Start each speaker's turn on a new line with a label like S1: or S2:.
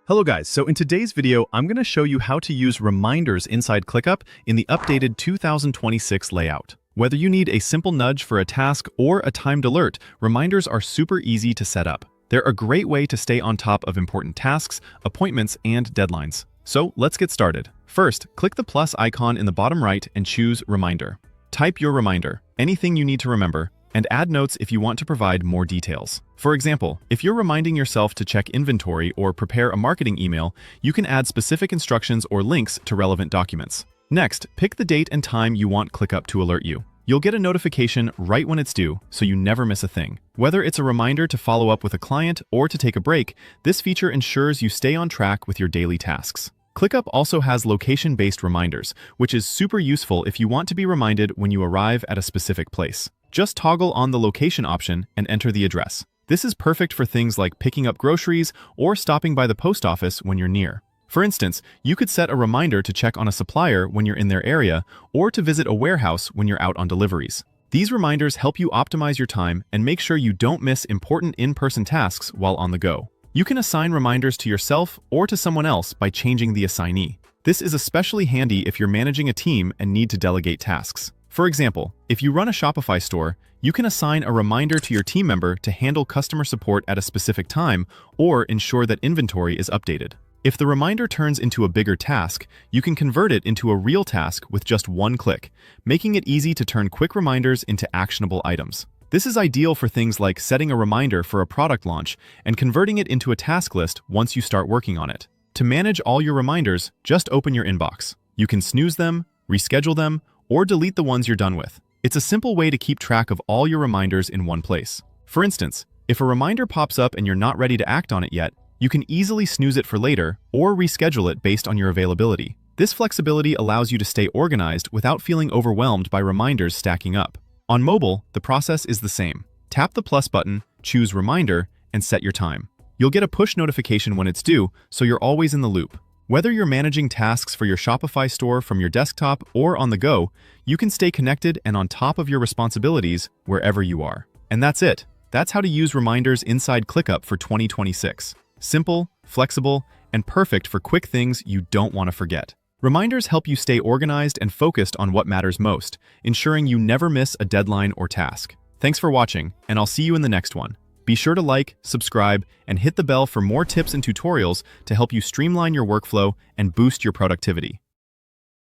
S1: Hello guys, so in today's video, I'm going to show you how to use reminders inside ClickUp in the updated 2026 layout. Whether you need a simple nudge for a task or a timed alert, reminders are super easy to set up. They're a great way to stay on top of important tasks, appointments, and deadlines. So let's get started. First, click the plus icon in the bottom right and choose Reminder. Type your reminder, anything you need to remember, and add notes if you want to provide more details. For example, if you're reminding yourself to check inventory or prepare a marketing email, you can add specific instructions or links to relevant documents. Next, pick the date and time you want ClickUp to alert you. You'll get a notification right when it's due, so you never miss a thing. Whether it's a reminder to follow up with a client or to take a break, this feature ensures you stay on track with your daily tasks. ClickUp also has location-based reminders, which is super useful if you want to be reminded when you arrive at a specific place. Just toggle on the location option and enter the address. This is perfect for things like picking up groceries or stopping by the post office when you're near. For instance, you could set a reminder to check on a supplier when you're in their area or to visit a warehouse when you're out on deliveries. These reminders help you optimize your time and make sure you don't miss important in-person tasks while on the go. You can assign reminders to yourself or to someone else by changing the assignee. This is especially handy if you're managing a team and need to delegate tasks. For example, if you run a Shopify store, you can assign a reminder to your team member to handle customer support at a specific time or ensure that inventory is updated. If the reminder turns into a bigger task, you can convert it into a real task with just one click, making it easy to turn quick reminders into actionable items. This is ideal for things like setting a reminder for a product launch and converting it into a task list once you start working on it. To manage all your reminders, just open your inbox. You can snooze them, reschedule them, or delete the ones you're done with. It's a simple way to keep track of all your reminders in one place. For instance, if a reminder pops up and you're not ready to act on it yet, you can easily snooze it for later or reschedule it based on your availability. This flexibility allows you to stay organized without feeling overwhelmed by reminders stacking up. On mobile, the process is the same. Tap the plus button, choose Reminder, and set your time. You'll get a push notification when it's due, so you're always in the loop. Whether you're managing tasks for your Shopify store from your desktop or on the go, you can stay connected and on top of your responsibilities wherever you are. And that's it. That's how to use reminders inside ClickUp for 2026. Simple, flexible, and perfect for quick things you don't want to forget. Reminders help you stay organized and focused on what matters most, ensuring you never miss a deadline or task. Thanks for watching, and I'll see you in the next one. Be sure to like, subscribe, and hit the bell for more tips and tutorials to help you streamline your workflow and boost your productivity.